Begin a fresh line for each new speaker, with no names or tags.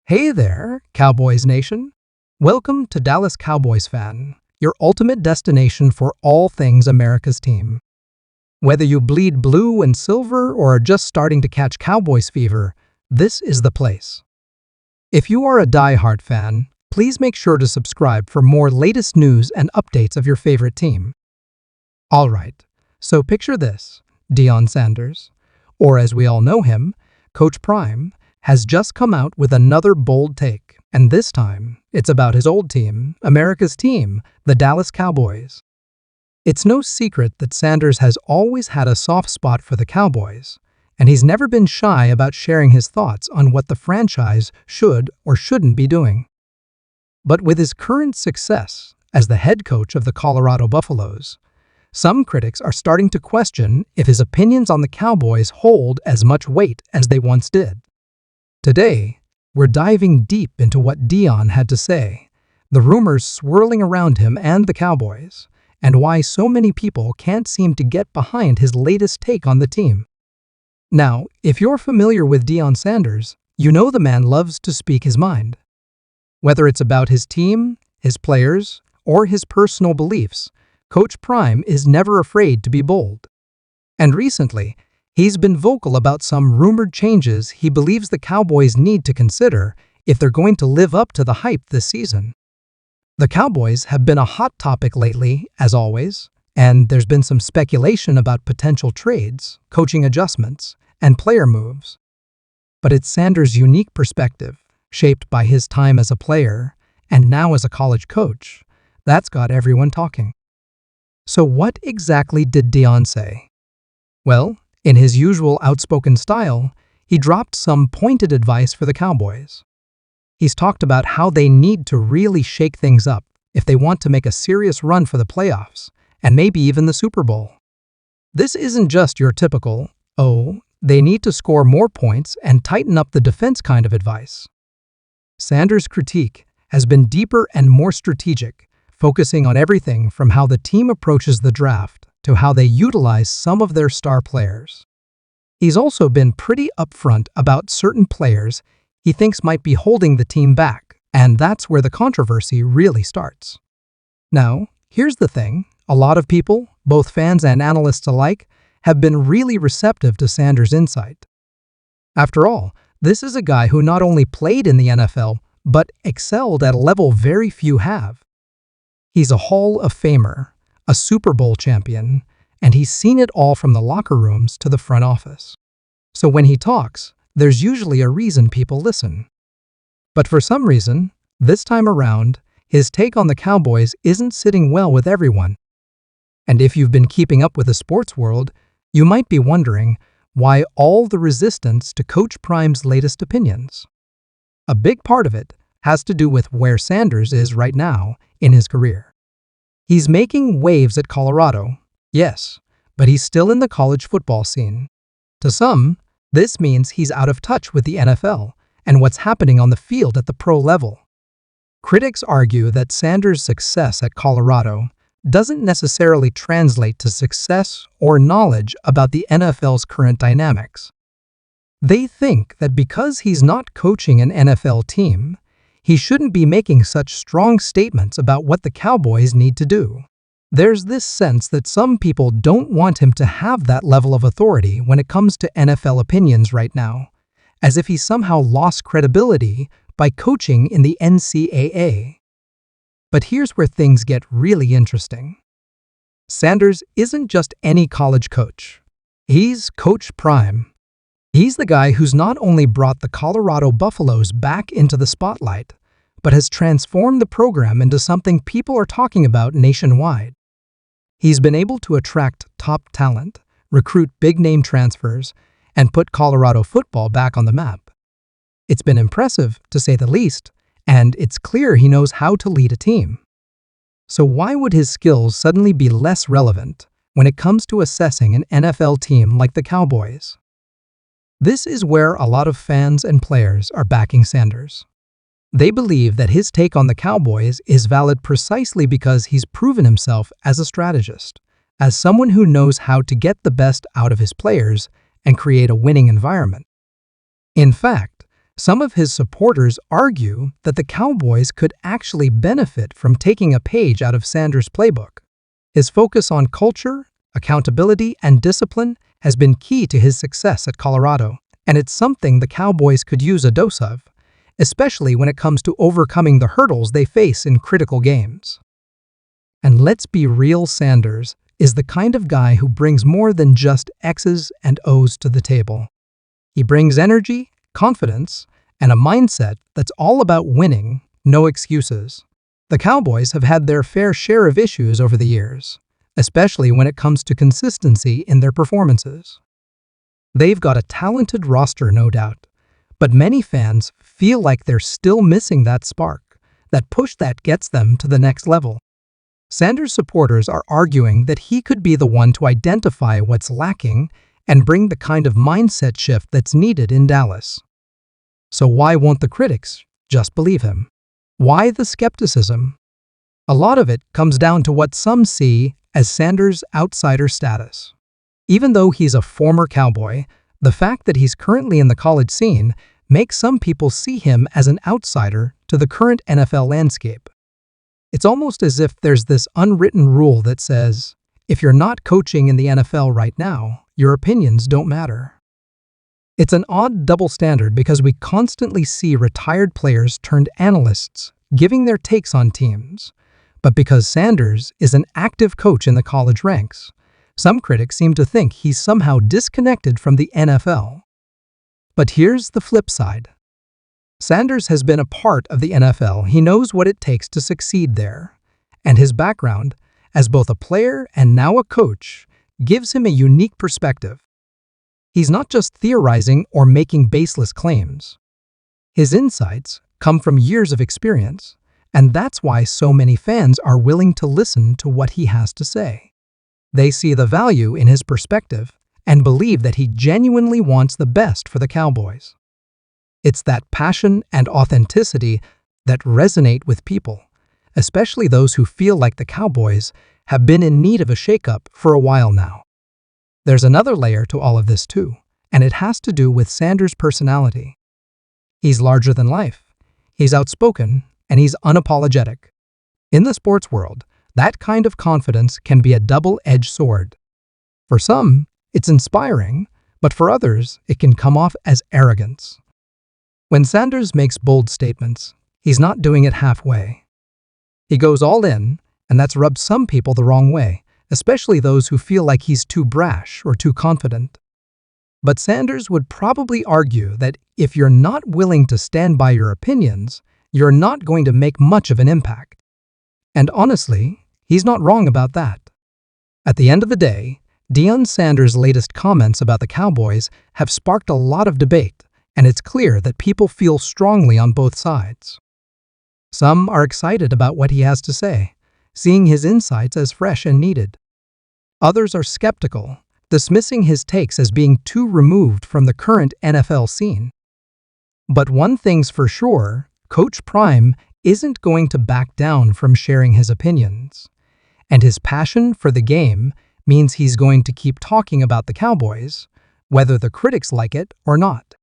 Hey there, Cowboys Nation. Welcome to Dallas Cowboys Fan, your ultimate destination for all things America's team. Whether you bleed blue and silver or are just starting to catch Cowboys fever, this is the place. If you are a die-hard fan, please make sure to subscribe for more latest news and updates of your favorite team. Alright, so picture this. Deion Sanders, or as we all know him, Coach Prime, has just come out with another bold take, and this time, it's about his old team, America's team, the Dallas Cowboys. It's no secret that Sanders has always had a soft spot for the Cowboys, and he's never been shy about sharing his thoughts on what the franchise should or shouldn't be doing. But with his current success as the head coach of the Colorado Buffaloes, some critics are starting to question if his opinions on the Cowboys hold as much weight as they once did. Today, we're diving deep into what Deion had to say, the rumors swirling around him and the Cowboys, and why so many people can't seem to get behind his latest take on the team. Now, if you're familiar with Deion Sanders, you know the man loves to speak his mind. Whether it's about his team, his players, or his personal beliefs, Coach Prime is never afraid to be bold. And recently, he's been vocal about some rumored changes he believes the Cowboys need to consider if they're going to live up to the hype this season. The Cowboys have been a hot topic lately, as always, and there's been some speculation about potential trades, coaching adjustments, and player moves. But it's Sanders' unique perspective, shaped by his time as a player and now as a college coach, that's got everyone talking. So what exactly did Deion say? Well, in his usual outspoken style, he dropped some pointed advice for the Cowboys. He's talked about how they need to really shake things up if they want to make a serious run for the playoffs, and maybe even the Super Bowl. This isn't just your typical, oh, they need to score more points and tighten up the defense kind of advice. Sanders' critique has been deeper and more strategic, focusing on everything from how the team approaches the draft to how they utilize some of their star players. He's also been pretty upfront about certain players he thinks might be holding the team back, and that's where the controversy really starts. Now, here's the thing. A lot of people, both fans and analysts alike, have been really receptive to Sanders' insight. After all, this is a guy who not only played in the NFL, but excelled at a level very few have. He's a Hall of Famer, a Super Bowl champion, and he's seen it all from the locker rooms to the front office. So when he talks, there's usually a reason people listen. But for some reason, this time around, his take on the Cowboys isn't sitting well with everyone. And if you've been keeping up with the sports world, you might be wondering why all the resistance to Coach Prime's latest opinions. A big part of it has to do with where Sanders is right now in his career. He's making waves at Colorado, yes, but he's still in the college football scene. To some, this means he's out of touch with the NFL and what's happening on the field at the pro level. Critics argue that Sanders' success at Colorado doesn't necessarily translate to success or knowledge about the NFL's current dynamics. They think that because he's not coaching an NFL team, he shouldn't be making such strong statements about what the Cowboys need to do. There's this sense that some people don't want him to have that level of authority when it comes to NFL opinions right now, as if he somehow lost credibility by coaching in the NCAA. But here's where things get really interesting. Sanders isn't just any college coach. He's Coach Prime. He's the guy who's not only brought the Colorado Buffaloes back into the spotlight, but has transformed the program into something people are talking about nationwide. He's been able to attract top talent, recruit big-name transfers, and put Colorado football back on the map. It's been impressive, to say the least, and it's clear he knows how to lead a team. So why would his skills suddenly be less relevant when it comes to assessing an NFL team like the Cowboys? This is where a lot of fans and players are backing Sanders. They believe that his take on the Cowboys is valid precisely because he's proven himself as a strategist, as someone who knows how to get the best out of his players and create a winning environment. In fact, Some of his supporters argue that the Cowboys could actually benefit from taking a page out of Sanders' playbook. His focus on culture, accountability, and discipline has been key to his success at Colorado, and it's something the Cowboys could use a dose of, especially when it comes to overcoming the hurdles they face in critical games. And let's be real, Sanders is the kind of guy who brings more than just X's and O's to the table. He brings energy, confidence, and a mindset that's all about winning, no excuses. The Cowboys have had their fair share of issues over the years, especially when it comes to consistency in their performances. They've got a talented roster, no doubt, but many fans feel like they're still missing that spark, that push that gets them to the next level. Sanders' supporters are arguing that he could be the one to identify what's lacking and bring the kind of mindset shift that's needed in Dallas. So why won't the critics just believe him? Why the skepticism? A lot of it comes down to what some see as Sanders' outsider status. Even though he's a former Cowboy, the fact that he's currently in the college scene makes some people see him as an outsider to the current NFL landscape. It's almost as if there's this unwritten rule that says, if you're not coaching in the NFL right now, your opinions don't matter. It's an odd double standard because we constantly see retired players turned analysts giving their takes on teams. But because Sanders is an active coach in the college ranks, some critics seem to think he's somehow disconnected from the NFL. But here's the flip side. Sanders has been a part of the NFL. He knows what it takes to succeed there, and his background as both a player and now a coach gives him a unique perspective. He's not just theorizing or making baseless claims. His insights come from years of experience, and that's why so many fans are willing to listen to what he has to say. They see the value in his perspective and believe that he genuinely wants the best for the Cowboys. It's that passion and authenticity that resonate with people, especially those who feel like the Cowboys have been in need of a shakeup for a while now. There's another layer to all of this too, and it has to do with Sanders' personality. He's larger than life, he's outspoken, and he's unapologetic. In the sports world, that kind of confidence can be a double-edged sword. For some, it's inspiring, but for others, it can come off as arrogance. When Sanders makes bold statements, he's not doing it halfway. He goes all in, and that's rubbed some people the wrong way, especially those who feel like he's too brash or too confident. But Sanders would probably argue that if you're not willing to stand by your opinions, you're not going to make much of an impact. And honestly, he's not wrong about that. At the end of the day, Deion Sanders' latest comments about the Cowboys have sparked a lot of debate, and it's clear that people feel strongly on both sides. Some are excited about what he has to say, seeing his insights as fresh and needed. Others are skeptical, dismissing his takes as being too removed from the current NFL scene. But one thing's for sure, Coach Prime isn't going to back down from sharing his opinions. And his passion for the game means he's going to keep talking about the Cowboys, whether the critics like it or not.